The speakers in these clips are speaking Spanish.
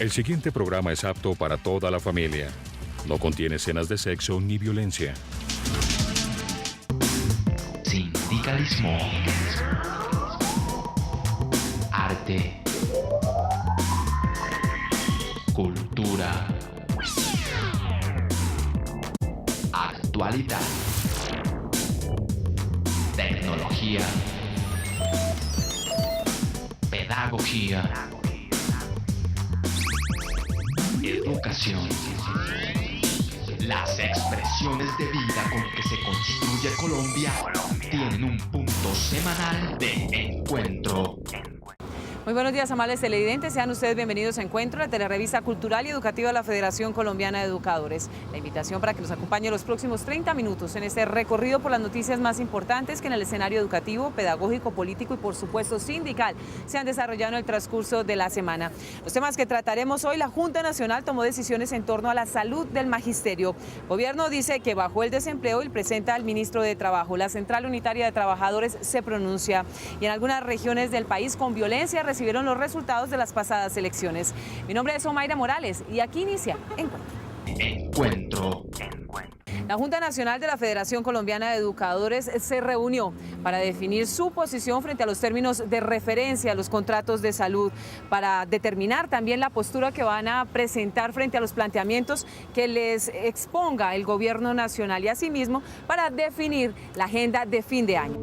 El siguiente programa es apto para toda la familia. No contiene escenas de sexo ni violencia. Sindicalismo. Arte. Cultura. Actualidad. Tecnología. Pedagogía. Educación. Las expresiones de vida con que se construye Colombia tienen un punto semanal de encuentro. Muy buenos días, amables televidentes. Sean ustedes bienvenidos a Encuentro, la telerrevista cultural y educativa de la Federación Colombiana de Educadores. La invitación para que nos acompañe los próximos 30 minutos en este recorrido por las noticias más importantes que en el escenario educativo, pedagógico, político y por supuesto sindical se han desarrollado en el transcurso de la semana. Los temas que trataremos hoy: la Junta Nacional tomó decisiones en torno a la salud del magisterio. Gobierno dice que bajó el desempleo y presenta al ministro de Trabajo. La Central Unitaria de Trabajadores se pronuncia. Y en algunas regiones del país con violencia recibieron los resultados de las pasadas elecciones. Mi nombre es Omaira Morales y aquí inicia Encuentro. La Junta Nacional de la Federación Colombiana de Educadores se reunió para definir su posición frente a los términos de referencia a los contratos de salud, para determinar también la postura que van a presentar frente a los planteamientos que les exponga el gobierno nacional y asimismo para definir la agenda de fin de año.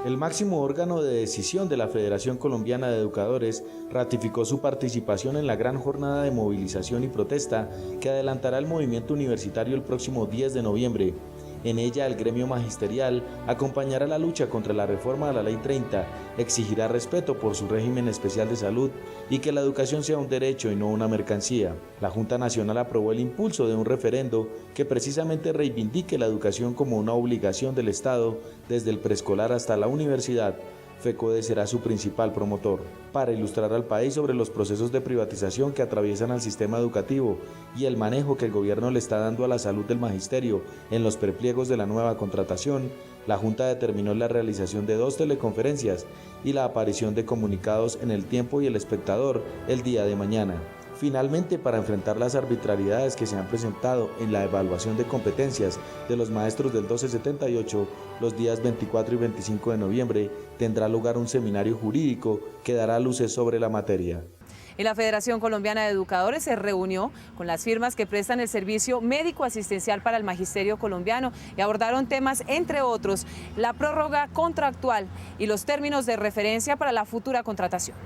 El máximo órgano de decisión de la Federación Colombiana de Educadores ratificó su participación en la gran jornada de movilización y protesta que adelantará el movimiento universitario el próximo 10 de noviembre. En ella, el gremio magisterial acompañará la lucha contra la reforma de la Ley 30, exigirá respeto por su régimen especial de salud y que la educación sea un derecho y no una mercancía. La Junta Nacional aprobó el impulso de un referendo que precisamente reivindique la educación como una obligación del Estado desde el preescolar hasta la universidad. FECODE será su principal promotor. Para ilustrar al país sobre los procesos de privatización que atraviesan al sistema educativo y el manejo que el gobierno le está dando a la salud del magisterio en los prepliegos de la nueva contratación, la Junta determinó la realización de 2 teleconferencias y la aparición de comunicados en El Tiempo y El Espectador el día de mañana. Finalmente, para enfrentar las arbitrariedades que se han presentado en la evaluación de competencias de los maestros del 1278, los días 24 y 25 de noviembre tendrá lugar un seminario jurídico que dará luces sobre la materia. Y la Federación Colombiana de Educadores se reunió con las firmas que prestan el servicio médico asistencial para el magisterio colombiano y abordaron temas, entre otros, la prórroga contractual y los términos de referencia para la futura contratación.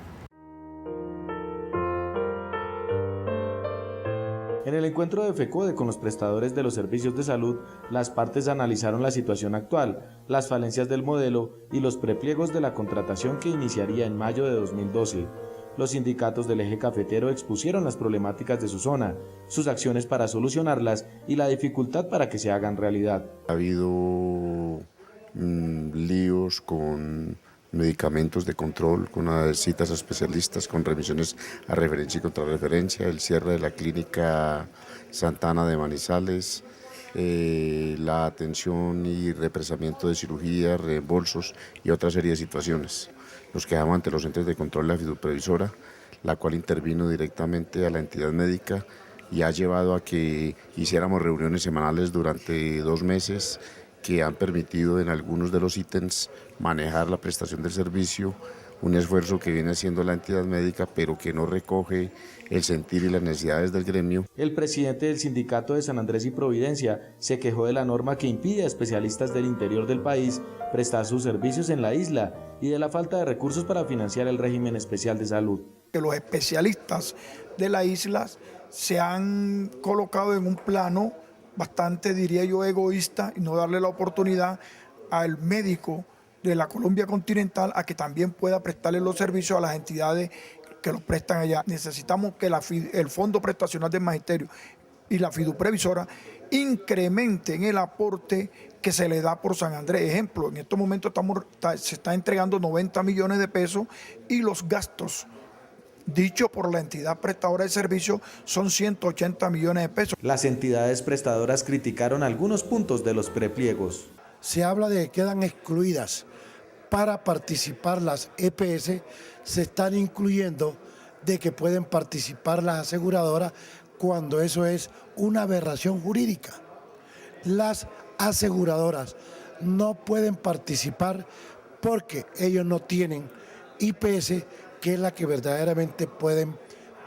En el encuentro de FECODE con los prestadores de los servicios de salud, las partes analizaron la situación actual, las falencias del modelo y los prepliegos de la contratación que iniciaría en mayo de 2012. Los sindicatos del eje cafetero expusieron las problemáticas de su zona, sus acciones para solucionarlas y la dificultad para que se hagan realidad. Ha habido líos con medicamentos de control, con citas a especialistas, con remisiones a referencia y contrarreferencia, el cierre de la clínica Santana de Manizales, la atención y represamiento de cirugía, reembolsos y otra serie de situaciones. Nos quedamos ante los entes de control de la fiduprevisora, la cual intervino directamente a la entidad médica y ha llevado a que hiciéramos reuniones semanales durante 2 meses, que han permitido en algunos de los ítems manejar la prestación del servicio, un esfuerzo que viene haciendo la entidad médica, pero que no recoge el sentir y las necesidades del gremio. El presidente del sindicato de San Andrés y Providencia se quejó de la norma que impide a especialistas del interior del país prestar sus servicios en la isla y de la falta de recursos para financiar el régimen especial de salud. Que los especialistas de la isla se han colocado en un plano bastante, diría yo, egoísta y no darle la oportunidad al médico de la Colombia continental a que también pueda prestarle los servicios a las entidades que los prestan allá. Necesitamos que el Fondo Prestacional del Magisterio y la fiduprevisora incrementen el aporte que se le da por San Andrés. Ejemplo, en estos momentos se está entregando 90 millones de pesos y los gastos dicho por la entidad prestadora de servicios son 180 millones de pesos. Las entidades prestadoras criticaron algunos puntos de los prepliegos. Se habla de que quedan excluidas para participar las EPS, se están incluyendo de que pueden participar las aseguradoras cuando eso es una aberración jurídica. Las aseguradoras no pueden participar porque ellos no tienen IPS, que es la que verdaderamente pueden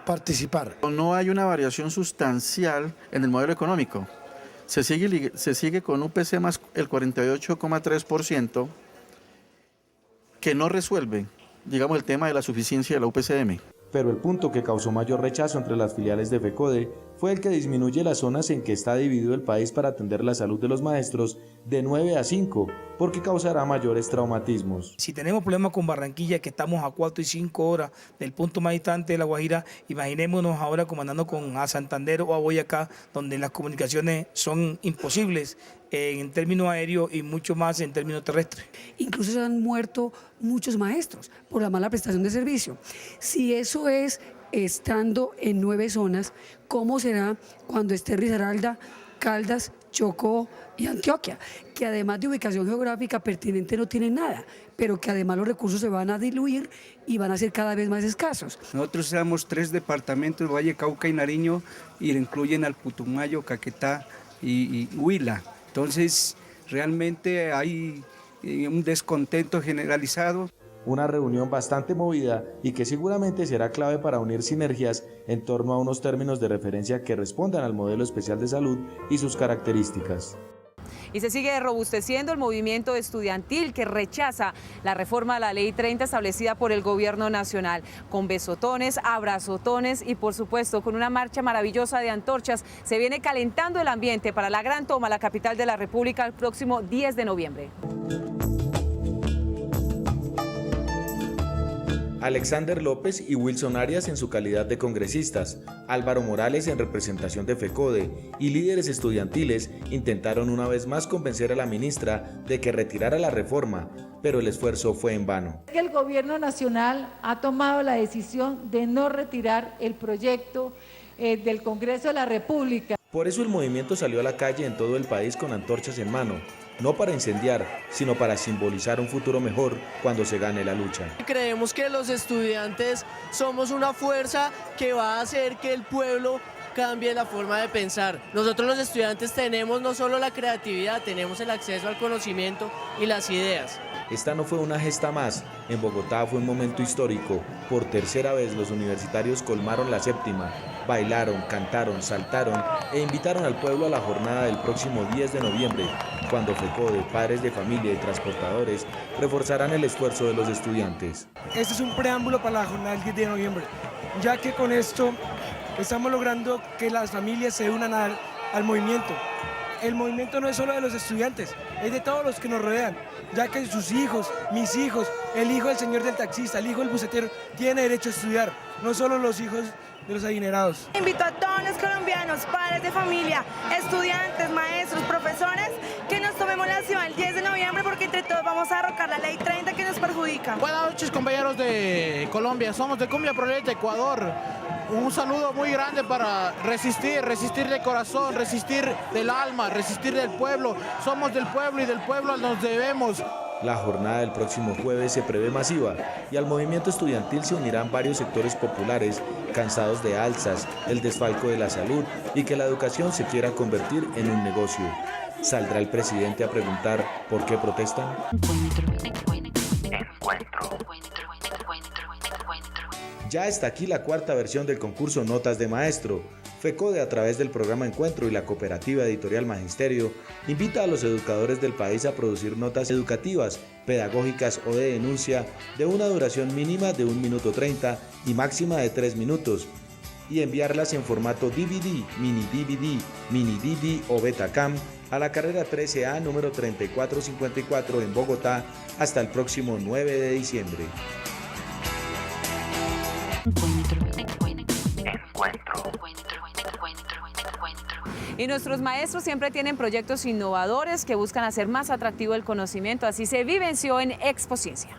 participar. No hay una variación sustancial en el modelo económico. Se sigue con UPC más el 48,3%, que no resuelve, digamos, el tema de la suficiencia de la UPCM. Pero el punto que causó mayor rechazo entre las filiales de FECODE fue el que disminuye las zonas en que está dividido el país para atender la salud de los maestros de 9 a 5, porque causará mayores traumatismos. Si tenemos problemas con Barranquilla, que estamos a 4 y 5 horas del punto más distante de La Guajira, imaginémonos ahora comandando a Santander o a Boyacá, donde las comunicaciones son imposibles en términos aéreos y mucho más en términos terrestres. Incluso se han muerto muchos maestros por la mala prestación de servicio. Si eso es estando en 9 zonas, ¿cómo será cuando esté Risaralda, Caldas, Chocó y Antioquia? Que además de ubicación geográfica pertinente no tienen nada, pero que además los recursos se van a diluir y van a ser cada vez más escasos. Nosotros somos 3 departamentos, Valle, Cauca y Nariño, y incluyen al Putumayo, Caquetá y Huila. Entonces, realmente hay un descontento generalizado. Una reunión bastante movida y que seguramente será clave para unir sinergias en torno a unos términos de referencia que respondan al modelo especial de salud y sus características. Y se sigue robusteciendo el movimiento estudiantil que rechaza la reforma a la Ley 30 establecida por el Gobierno Nacional, con besotones, abrazotones y por supuesto con una marcha maravillosa de antorchas. Se viene calentando el ambiente para la gran toma a la capital de la República el próximo 10 de noviembre. Alexander López y Wilson Arias en su calidad de congresistas, Álvaro Morales en representación de FECODE y líderes estudiantiles intentaron una vez más convencer a la ministra de que retirara la reforma, pero el esfuerzo fue en vano. El gobierno nacional ha tomado la decisión de no retirar el proyecto del Congreso de la República. Por eso el movimiento salió a la calle en todo el país con antorchas en mano, no para incendiar, sino para simbolizar un futuro mejor cuando se gane la lucha. Creemos que los estudiantes somos una fuerza que va a hacer que el pueblo cambie la forma de pensar. Nosotros los estudiantes tenemos no solo la creatividad, tenemos el acceso al conocimiento y las ideas. Esta no fue una gesta más. En Bogotá fue un momento histórico. Por tercera vez los universitarios colmaron la séptima. Bailaron, cantaron, saltaron e invitaron al pueblo a la jornada del próximo 10 de noviembre, cuando FECODE, padres de familia y transportadores reforzarán el esfuerzo de los estudiantes. Este es un preámbulo para la jornada del 10 de noviembre, ya que con esto estamos logrando que las familias se unan al movimiento. El movimiento no es solo de los estudiantes, es de todos los que nos rodean, ya que sus hijos, mis hijos, el hijo del señor del taxista, el hijo del bucetero, tiene derecho a estudiar, no solo los hijos de los adinerados. Invito a todos los colombianos, padres de familia, estudiantes, maestros, profesores, que nos tomemos la acción el 10 de noviembre porque entre todos vamos a derrocar la Ley 30 que nos perjudica. Buenas noches, compañeros de Colombia, somos de Cumbia Proleta, Ecuador. Un saludo muy grande para resistir de corazón, resistir del alma, resistir del pueblo. Somos del pueblo y del pueblo nos debemos. La jornada del próximo jueves se prevé masiva y al movimiento estudiantil se unirán varios sectores populares cansados de alzas, el desfalco de la salud y que la educación se quiera convertir en un negocio. ¿Saldrá el presidente a preguntar por qué protestan? Ya está aquí la cuarta versión del concurso Notas de Maestro. FECODE, a través del programa Encuentro y la cooperativa editorial Magisterio, invita a los educadores del país a producir notas educativas, pedagógicas o de denuncia de una duración mínima de 1 minuto 30 y máxima de 3 minutos, y enviarlas en formato DVD, mini DV o Betacam a la carrera 13A número 3454 en Bogotá hasta el próximo 9 de diciembre. Y nuestros maestros siempre tienen proyectos innovadores que buscan hacer más atractivo el conocimiento. Así se vivenció en Expociencia.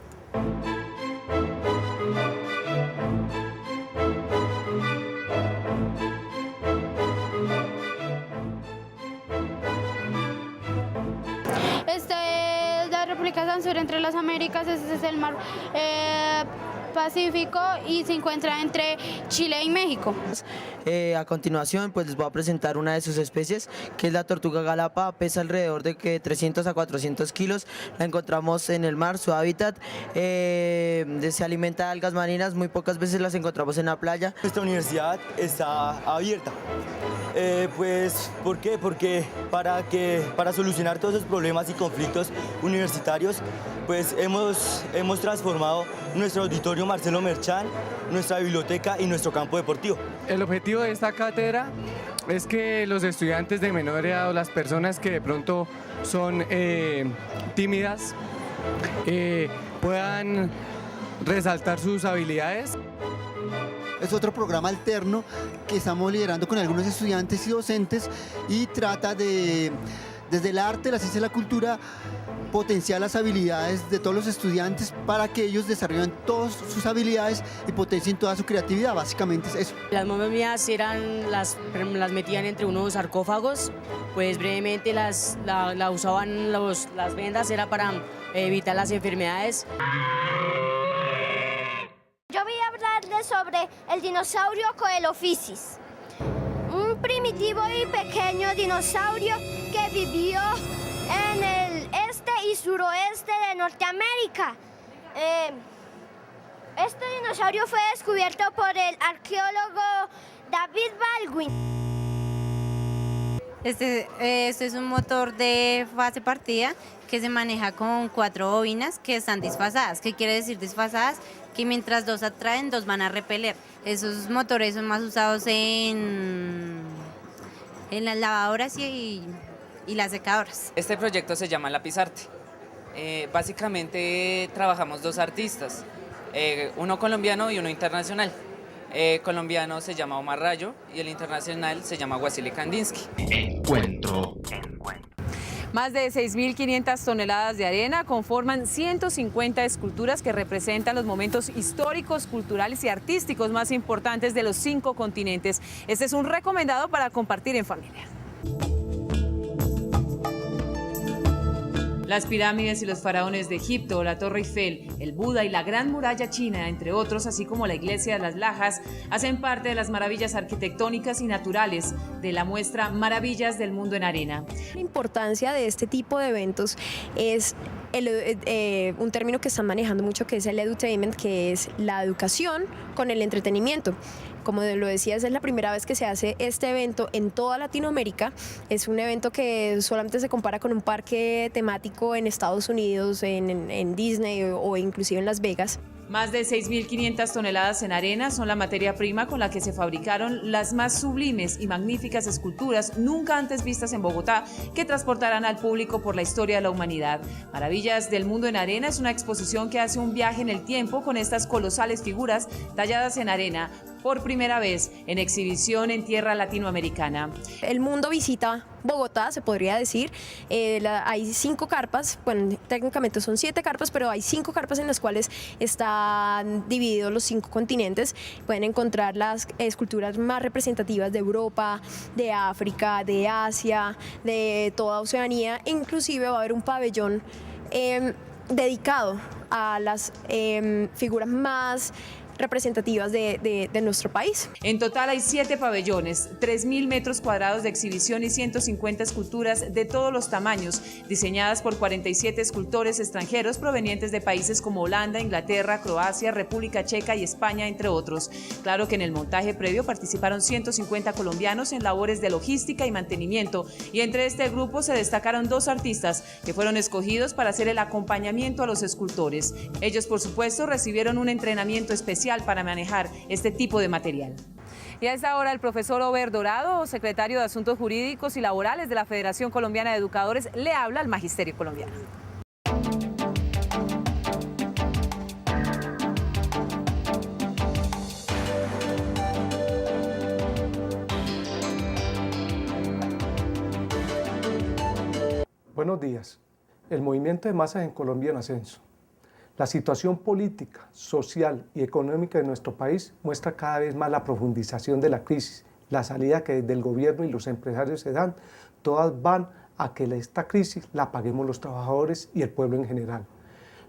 América San Sur, entre las Américas, ese es el mar Pacífico y se encuentra entre Chile y México. A continuación pues les voy a presentar una de sus especies, que es la tortuga galapa. Pesa alrededor de 300 a 400 kilos, la encontramos en el mar, su hábitat, se alimenta de algas marinas, muy pocas veces las encontramos en la playa. Nuestra universidad está abierta. Pues, ¿por qué? Porque para solucionar todos esos problemas y conflictos universitarios, pues hemos transformado nuestro auditorio Marcelo Merchán, nuestra biblioteca y nuestro campo deportivo. El objetivo de esta cátedra es que los estudiantes de menor edad o las personas que de pronto son tímidas puedan resaltar sus habilidades. Es otro programa alterno que estamos liderando con algunos estudiantes y docentes y trata de, desde el arte, la ciencia y la cultura, potenciar las habilidades de todos los estudiantes para que ellos desarrollen todas sus habilidades y potencien toda su creatividad. Básicamente es eso. Las momias las metían entre unos sarcófagos, pues brevemente la usaban las vendas, era para evitar las enfermedades. Yo voy a hablarles sobre el dinosaurio Coelophysis, un primitivo y pequeño dinosaurio que vivió en el este y suroeste de Norteamérica. Este dinosaurio fue descubierto por el arqueólogo David Baldwin. Este es un motor de fase partida que se maneja con 4 bobinas que están disfasadas. ¿Qué quiere decir disfasadas? Que mientras 2 atraen, 2 van a repeler. Esos motores son más usados en las lavadoras y las secadoras. Este proyecto se llama Lapizarte. Básicamente trabajamos 2 artistas, uno colombiano y uno internacional. Colombiano se llama Omar Rayo y el internacional se llama Wasily Kandinsky. Encuentro. Más de 6.500 toneladas de arena conforman 150 esculturas que representan los momentos históricos, culturales y artísticos más importantes de los 5 continentes. Este es un recomendado para compartir en familia. Las pirámides y los faraones de Egipto, la Torre Eiffel, el Buda y la Gran Muralla China, entre otros, así como la Iglesia de las Lajas, hacen parte de las maravillas arquitectónicas y naturales de la muestra Maravillas del Mundo en Arena. La importancia de este tipo de eventos es un término que están manejando mucho, que es el edutainment, que es la educación con el entretenimiento. Como lo decías, es la primera vez que se hace este evento en toda Latinoamérica. Es un evento que solamente se compara con un parque temático en Estados Unidos, en Disney o inclusive en Las Vegas. Más de 6.500 toneladas en arena son la materia prima con la que se fabricaron las más sublimes y magníficas esculturas nunca antes vistas en Bogotá, que transportarán al público por la historia de la humanidad. Maravillas del Mundo en Arena es una exposición que hace un viaje en el tiempo con estas colosales figuras talladas en arena, por primera vez en exhibición en tierra latinoamericana. El mundo visita Bogotá, se podría decir. Hay 5 carpas, bueno, técnicamente son 7 carpas, pero hay 5 carpas en las cuales están divididos los 5 continentes. Pueden encontrar las esculturas más representativas de Europa, de África, de Asia, de toda Oceanía. Inclusive va a haber un pabellón dedicado a las figuras más representativas de nuestro país. En total hay 7 pabellones, 3.000 metros cuadrados de exhibición y 150 esculturas de todos los tamaños, diseñadas por 47 escultores extranjeros provenientes de países como Holanda, Inglaterra, Croacia, República Checa y España, entre otros. Claro que en el montaje previo participaron 150 colombianos en labores de logística y mantenimiento, y entre este grupo se destacaron 2 artistas que fueron escogidos para hacer el acompañamiento a los escultores. Ellos, por supuesto, recibieron un entrenamiento especial para manejar este tipo de material. Y a esta hora el profesor Ober Dorado, secretario de Asuntos Jurídicos y Laborales de la Federación Colombiana de Educadores, le habla al magisterio colombiano. Buenos días. El movimiento de masas en Colombia en ascenso. La situación política, social y económica de nuestro país muestra cada vez más la profundización de la crisis. La salida que desde el gobierno y los empresarios se dan, todas van a que esta crisis la paguemos los trabajadores y el pueblo en general.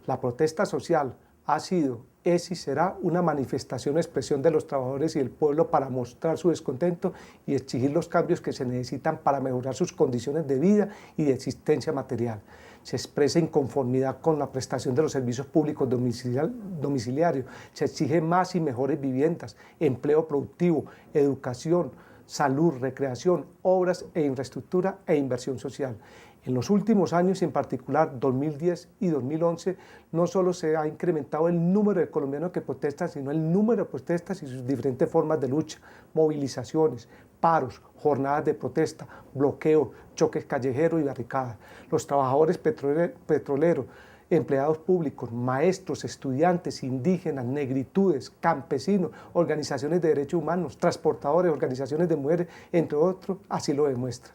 La protesta social ha sido, es y será una manifestación, expresión de los trabajadores y el pueblo para mostrar su descontento y exigir los cambios que se necesitan para mejorar sus condiciones de vida y de existencia material. Se expresa inconformidad con la prestación de los servicios públicos domiciliarios, se exige más y mejores viviendas, empleo productivo, educación, salud, recreación, obras e infraestructura e inversión social. En los últimos años, en particular 2010 y 2011, no solo se ha incrementado el número de colombianos que protestan, sino el número de protestas y sus diferentes formas de lucha, movilizaciones, paros, jornadas de protesta, bloqueo, choques callejeros y barricadas. Los trabajadores petroleros, empleados públicos, maestros, estudiantes, indígenas, negritudes, campesinos, organizaciones de derechos humanos, transportadores, organizaciones de mujeres, entre otros, así lo demuestran.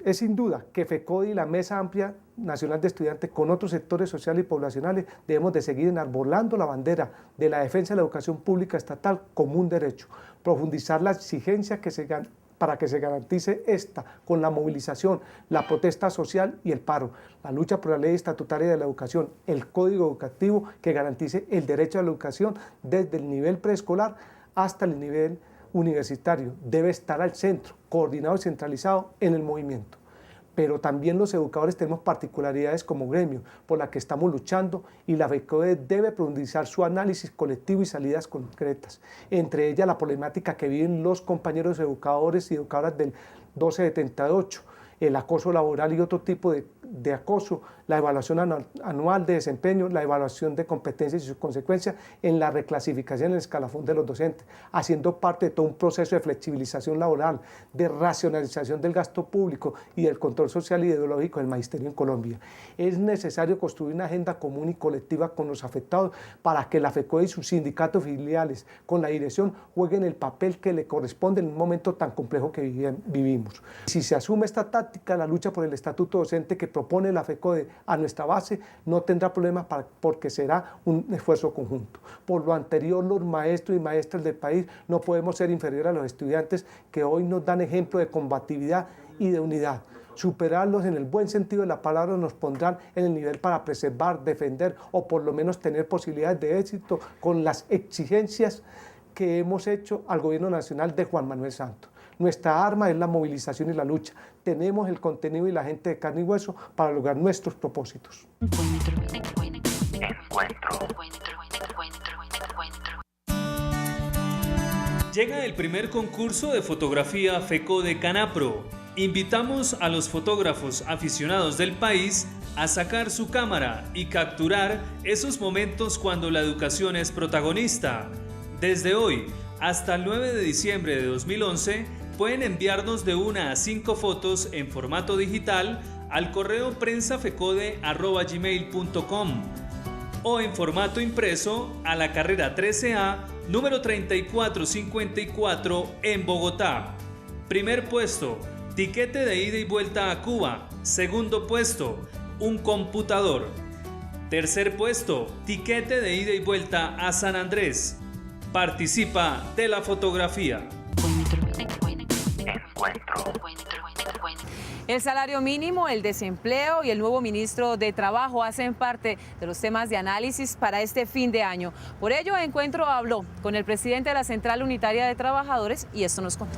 Es sin duda que FECODE y la Mesa Amplia Nacional de Estudiantes con otros sectores sociales y poblacionales debemos de seguir enarbolando la bandera de la defensa de la educación pública estatal como un derecho, profundizar la exigencia para que se garantice esta con la movilización, la protesta social y el paro, la lucha por la ley estatutaria de la educación, el código educativo que garantice el derecho a la educación desde el nivel preescolar hasta el nivel universitario, debe estar al centro, coordinado y centralizado en el movimiento. Pero también los educadores tenemos particularidades como gremio por la que estamos luchando y la FECODE debe profundizar su análisis colectivo y salidas concretas, entre ellas la problemática que viven los compañeros educadores y educadoras del 1278, el acoso laboral y otro tipo de acoso, la evaluación anual de desempeño, la evaluación de competencias y sus consecuencias en la reclasificación en el escalafón de los docentes, haciendo parte de todo un proceso de flexibilización laboral, de racionalización del gasto público y del control social y ideológico del magisterio en Colombia. Es necesario construir una agenda común y colectiva con los afectados para que la FECODE y sus sindicatos filiales con la dirección jueguen el papel que le corresponde en un momento tan complejo que vivimos. Si se asume esta táctica, la lucha por el estatuto docente que propone la FECODE a nuestra base no tendrá problemas porque será un esfuerzo conjunto. Por lo anterior, los maestros y maestras del país no podemos ser inferiores a los estudiantes que hoy nos dan ejemplo de combatividad y de unidad. Superarlos en el buen sentido de la palabra nos pondrán en el nivel para preservar, defender o por lo menos tener posibilidades de éxito con las exigencias que hemos hecho al gobierno nacional de Juan Manuel Santos. Nuestra arma es la movilización y la lucha. Tenemos el contenido y la gente de carne y hueso para lograr nuestros propósitos. Llega el primer concurso de fotografía FECODE Canapro. Invitamos a los fotógrafos aficionados del país a sacar su cámara y capturar esos momentos cuando la educación es protagonista. Desde hoy hasta el 9 de diciembre de 2011, pueden enviarnos de 1 a 5 fotos en formato digital al correo prensafecode@gmail.com o en formato impreso a la carrera 13A, número 3454 en Bogotá. Primer puesto, tiquete de ida y vuelta a Cuba. Segundo puesto, un computador. Tercer puesto, tiquete de ida y vuelta a San Andrés. Participa de la fotografía. El salario mínimo, el desempleo y el nuevo ministro de Trabajo hacen parte de los temas de análisis para este fin de año. Por ello, Encuentro habló con el presidente de la Central Unitaria de Trabajadores y esto nos contó.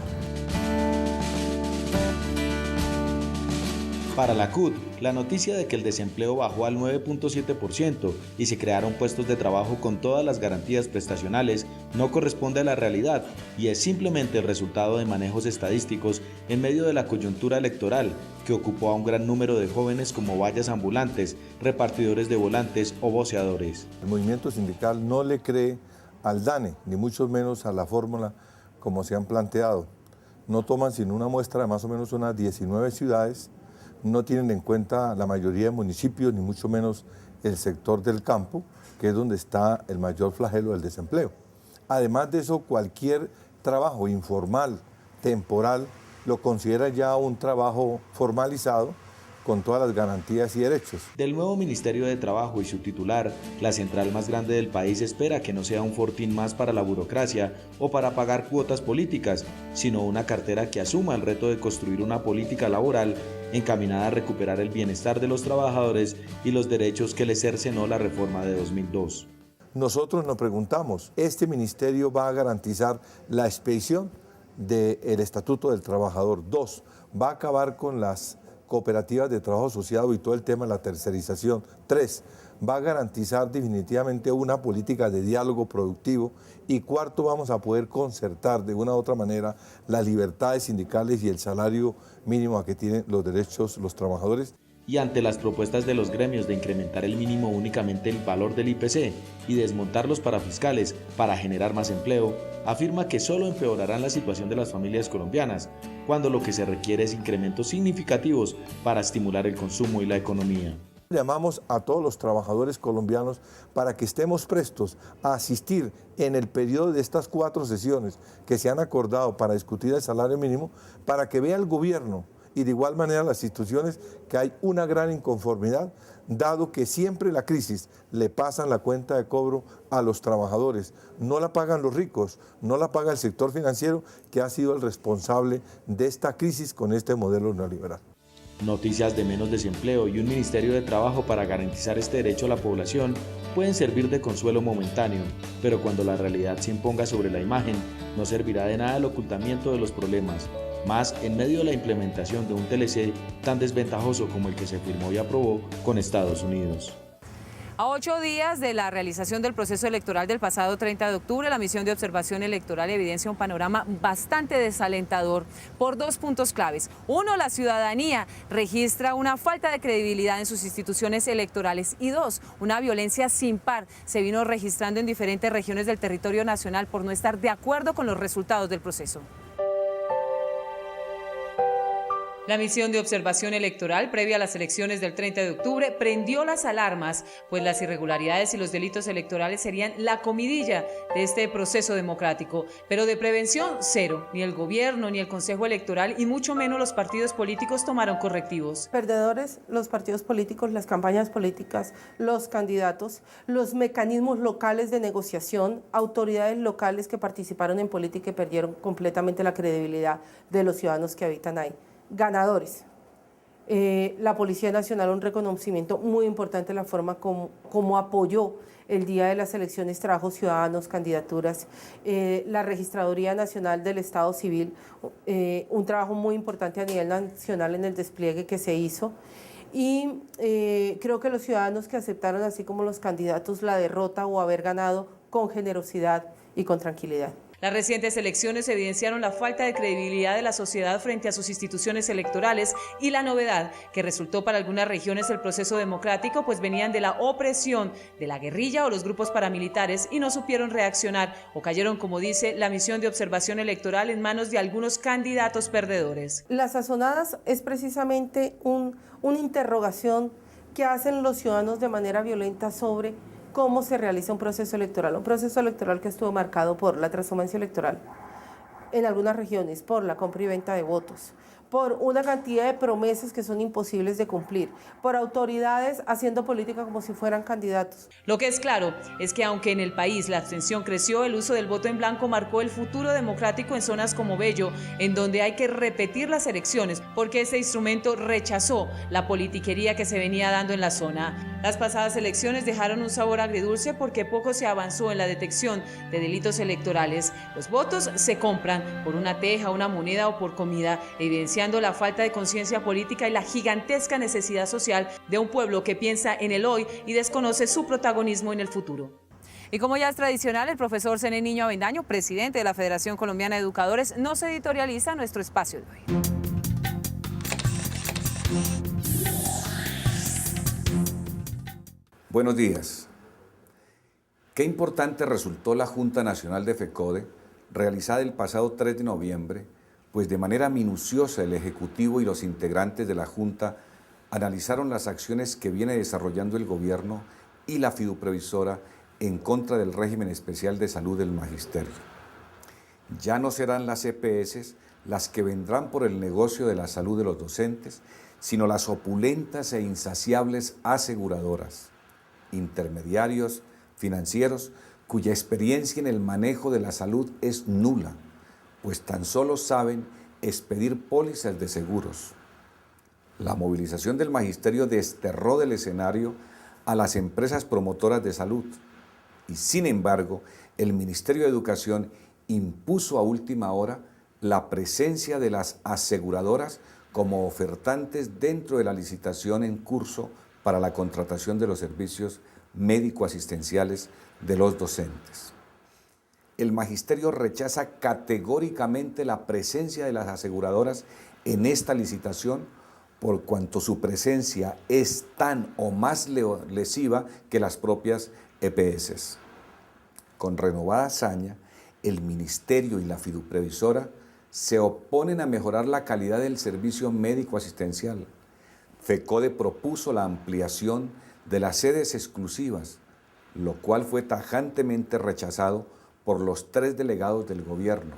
Para la CUT, la noticia de que el desempleo bajó al 9.7% y se crearon puestos de trabajo con todas las garantías prestacionales no corresponde a la realidad y es simplemente el resultado de manejos estadísticos en medio de la coyuntura electoral que ocupó a un gran número de jóvenes como vallas ambulantes, repartidores de volantes o voceadores. El movimiento sindical no le cree al DANE, ni mucho menos a la fórmula como se han planteado. No toman sino una muestra de más o menos unas 19 ciudades, no tienen en cuenta la mayoría de municipios, ni mucho menos el sector del campo, que es donde está el mayor flagelo del desempleo. Además de eso, cualquier trabajo informal, temporal, lo considera ya un trabajo formalizado con todas las garantías y derechos. Del nuevo Ministerio de Trabajo y su titular, la central más grande del país espera que no sea un fortín más para la burocracia o para pagar cuotas políticas, sino una cartera que asuma el reto de construir una política laboral encaminada a recuperar el bienestar de los trabajadores y los derechos que les cercenó la reforma de 2002. Nosotros nos preguntamos, ¿este ministerio va a garantizar la expedición del Estatuto del Trabajador? 2, ¿va a acabar con las cooperativas de trabajo asociado y todo el tema de la tercerización? 3, ¿va a garantizar definitivamente una política de diálogo productivo? Y 4, vamos a poder concertar de una u otra manera las libertades sindicales y el salario mínimo a que tienen los derechos los trabajadores. Y ante las propuestas de los gremios de incrementar el mínimo únicamente el valor del IPC y desmontar los parafiscales para generar más empleo, afirma que solo empeorarán la situación de las familias colombianas, cuando lo que se requiere es incrementos significativos para estimular el consumo y la economía. Llamamos a todos los trabajadores colombianos para que estemos prestos a asistir en el periodo de estas 4 sesiones que se han acordado para discutir el salario mínimo, para que vea el gobierno y de igual manera las instituciones que hay una gran inconformidad, dado que siempre la crisis le pasan la cuenta de cobro a los trabajadores. No la pagan los ricos, no la paga el sector financiero, que ha sido el responsable de esta crisis con este modelo neoliberal. Noticias de menos desempleo y un Ministerio de Trabajo para garantizar este derecho a la población pueden servir de consuelo momentáneo, pero cuando la realidad se imponga sobre la imagen, no servirá de nada el ocultamiento de los problemas, más en medio de la implementación de un TLC tan desventajoso como el que se firmó y aprobó con Estados Unidos. A 8 días de la realización del proceso electoral del pasado 30 de octubre, la misión de observación electoral evidencia un panorama bastante desalentador por 2 puntos claves. 1, la ciudadanía registra una falta de credibilidad en sus instituciones electorales y 2, una violencia sin par se vino registrando en diferentes regiones del territorio nacional por no estar de acuerdo con los resultados del proceso. La misión de observación electoral previa a las elecciones del 30 de octubre prendió las alarmas, pues las irregularidades y los delitos electorales serían la comidilla de este proceso democrático. Pero de prevención, cero. Ni el gobierno, ni el Consejo Electoral y mucho menos los partidos políticos tomaron correctivos. Perdedores, los partidos políticos, las campañas políticas, los candidatos, los mecanismos locales de negociación, autoridades locales que participaron en política y perdieron completamente la credibilidad de los ciudadanos que habitan ahí. Ganadores. La Policía Nacional, un reconocimiento muy importante en la forma como apoyó el día de las elecciones, trabajos ciudadanos, candidaturas. La Registraduría Nacional del Estado Civil, un trabajo muy importante a nivel nacional en el despliegue que se hizo. Y creo que los ciudadanos que aceptaron, así como los candidatos, la derrota o haber ganado con generosidad y con tranquilidad. Las recientes elecciones evidenciaron la falta de credibilidad de la sociedad frente a sus instituciones electorales y la novedad que resultó para algunas regiones el proceso democrático, pues venían de la opresión de la guerrilla o los grupos paramilitares y no supieron reaccionar o cayeron, como dice la misión de observación electoral, en manos de algunos candidatos perdedores. Las sazonadas es precisamente una interrogación que hacen los ciudadanos de manera violenta sobre cómo se realiza un proceso electoral que estuvo marcado por la transhumancia electoral en algunas regiones, por la compra y venta de votos, por una cantidad de promesas que son imposibles de cumplir, por autoridades haciendo política como si fueran candidatos. Lo que es claro es que aunque en el país la abstención creció, el uso del voto en blanco marcó el futuro democrático en zonas como Bello, en donde hay que repetir las elecciones, porque ese instrumento rechazó la politiquería que se venía dando en la zona. Las pasadas elecciones dejaron un sabor agridulce porque poco se avanzó en la detección de delitos electorales. Los votos se compran por una teja, una moneda o por comida, evidenciando la falta de conciencia política y la gigantesca necesidad social de un pueblo que piensa en el hoy y desconoce su protagonismo en el futuro. Y como ya es tradicional, el profesor Zené Niño Avendaño, presidente de la Federación Colombiana de Educadores, nos editorializa nuestro espacio de hoy. Buenos días. Qué importante resultó la Junta Nacional de FECODE, realizada el pasado 3 de noviembre, pues de manera minuciosa el Ejecutivo y los integrantes de la Junta analizaron las acciones que viene desarrollando el Gobierno y la fiduprevisora en contra del régimen especial de salud del Magisterio. Ya no serán las EPS las que vendrán por el negocio de la salud de los docentes, sino las opulentas e insaciables aseguradoras, intermediarios financieros cuya experiencia en el manejo de la salud es nula, pues tan solo saben expedir pólizas de seguros. La movilización del magisterio desterró del escenario a las empresas promotoras de salud y, sin embargo, el Ministerio de Educación impuso a última hora la presencia de las aseguradoras como ofertantes dentro de la licitación en curso para la contratación de los servicios médico-asistenciales de los docentes. El magisterio rechaza categóricamente la presencia de las aseguradoras en esta licitación por cuanto su presencia es tan o más lesiva que las propias EPS. Con renovada hazaña, el ministerio y la fiduprevisora se oponen a mejorar la calidad del servicio médico asistencial. FECODE propuso la ampliación de las sedes exclusivas, lo cual fue tajantemente rechazado por los 3 delegados del gobierno.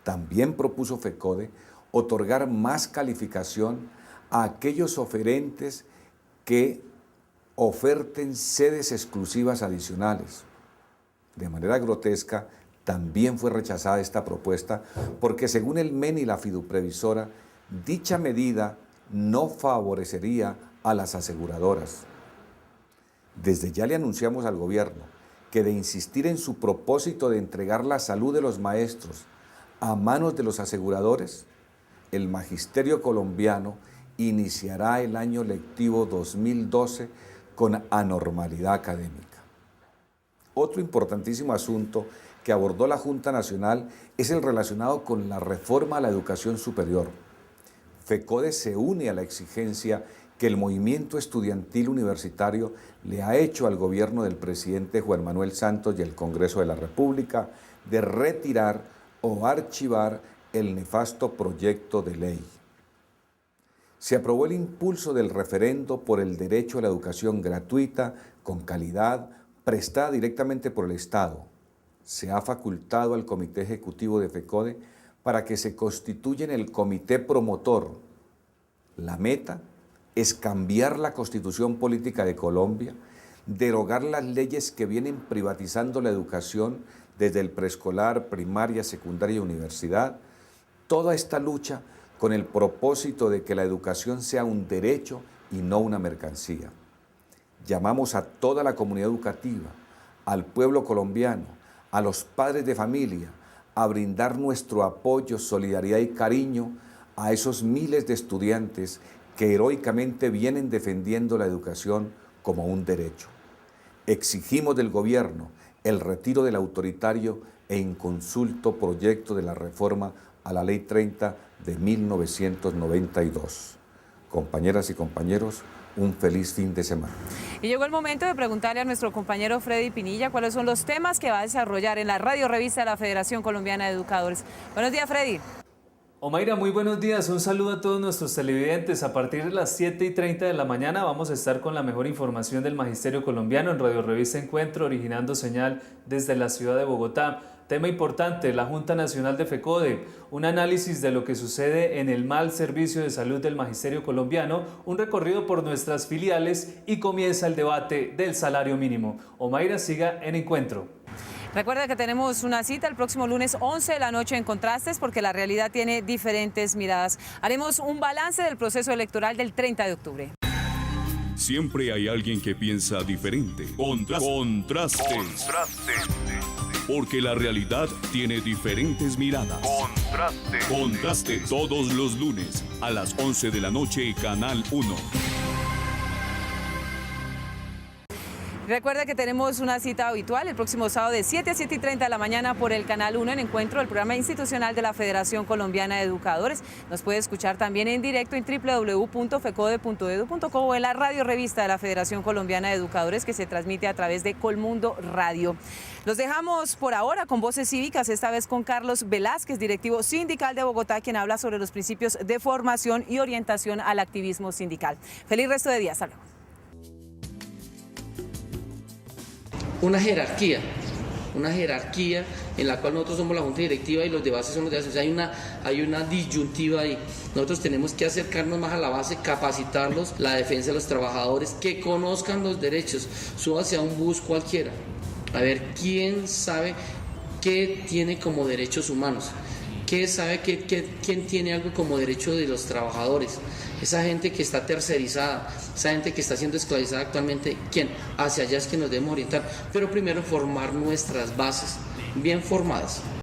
También propuso FECODE otorgar más calificación a aquellos oferentes que oferten sedes exclusivas adicionales. De manera grotesca, también fue rechazada esta propuesta porque, según el MEN y la fiduprevisora, dicha medida no favorecería a las aseguradoras. Desde ya le anunciamos al gobierno que, de insistir en su propósito de entregar la salud de los maestros a manos de los aseguradores, el magisterio colombiano iniciará el año lectivo 2012 con anormalidad académica. Otro importantísimo asunto que abordó la Junta Nacional es el relacionado con la reforma a la educación superior. FECODE se une a la exigencia que el movimiento estudiantil universitario le ha hecho al gobierno del presidente Juan Manuel Santos y al Congreso de la República de retirar o archivar el nefasto proyecto de ley. Se aprobó el impulso del referendo por el derecho a la educación gratuita, con calidad, prestada directamente por el Estado. Se ha facultado al Comité Ejecutivo de FECODE para que se constituya en el comité promotor. La meta es cambiar la Constitución Política de Colombia, derogar las leyes que vienen privatizando la educación desde el preescolar, primaria, secundaria y universidad. Toda esta lucha con el propósito de que la educación sea un derecho y no una mercancía. Llamamos a toda la comunidad educativa, al pueblo colombiano, a los padres de familia, a brindar nuestro apoyo, solidaridad y cariño a esos miles de estudiantes que heroicamente vienen defendiendo la educación como un derecho. Exigimos del gobierno el retiro del autoritario e inconsulto proyecto de la reforma a la Ley 30 de 1992. Compañeras y compañeros, un feliz fin de semana. Y llegó el momento de preguntarle a nuestro compañero Freddy Pinilla cuáles son los temas que va a desarrollar en la radio revista de la Federación Colombiana de Educadores. Buenos días, Freddy. Omaira, muy buenos días. Un saludo a todos nuestros televidentes. A partir de las 7:30 de la mañana vamos a estar con la mejor información del Magisterio Colombiano en Radio Revista Encuentro, originando señal desde la ciudad de Bogotá. Tema importante, la Junta Nacional de FECODE, un análisis de lo que sucede en el mal servicio de salud del Magisterio Colombiano, un recorrido por nuestras filiales y comienza el debate del salario mínimo. Omaira, siga en Encuentro. Recuerda que tenemos una cita el próximo lunes 11 de la noche en Contrastes, porque la realidad tiene diferentes miradas. Haremos un balance del proceso electoral del 30 de octubre. Siempre hay alguien que piensa diferente. Contrastes. Porque la realidad tiene diferentes miradas. Contraste todos los lunes a las 11 de la noche, Canal 1. Recuerda que tenemos una cita habitual el próximo sábado de 7 a 7:30 de la mañana por el Canal 1 en Encuentro, el programa institucional de la Federación Colombiana de Educadores. Nos puede escuchar también en directo en www.fecode.edu.co o en la radio revista de la Federación Colombiana de Educadores, que se transmite a través de Colmundo Radio. Los dejamos por ahora con Voces Cívicas, esta vez con Carlos Velázquez, directivo sindical de Bogotá, quien habla sobre los principios de formación y orientación al activismo sindical. Feliz resto de día. Hasta luego. Una jerarquía en la cual nosotros somos la junta directiva y los de base son los de base. O sea, hay una disyuntiva ahí. Nosotros tenemos que acercarnos más a la base, capacitarlos, la defensa de los trabajadores, que conozcan los derechos. Súbase a un bus cualquiera, a ver quién sabe qué tiene como derechos humanos, quién sabe quién tiene algo como derecho de los trabajadores. Esa gente que está tercerizada, esa gente que está siendo esclavizada actualmente, ¿quién? Hacia allá es que nos debemos orientar, pero primero formar nuestras bases bien formadas.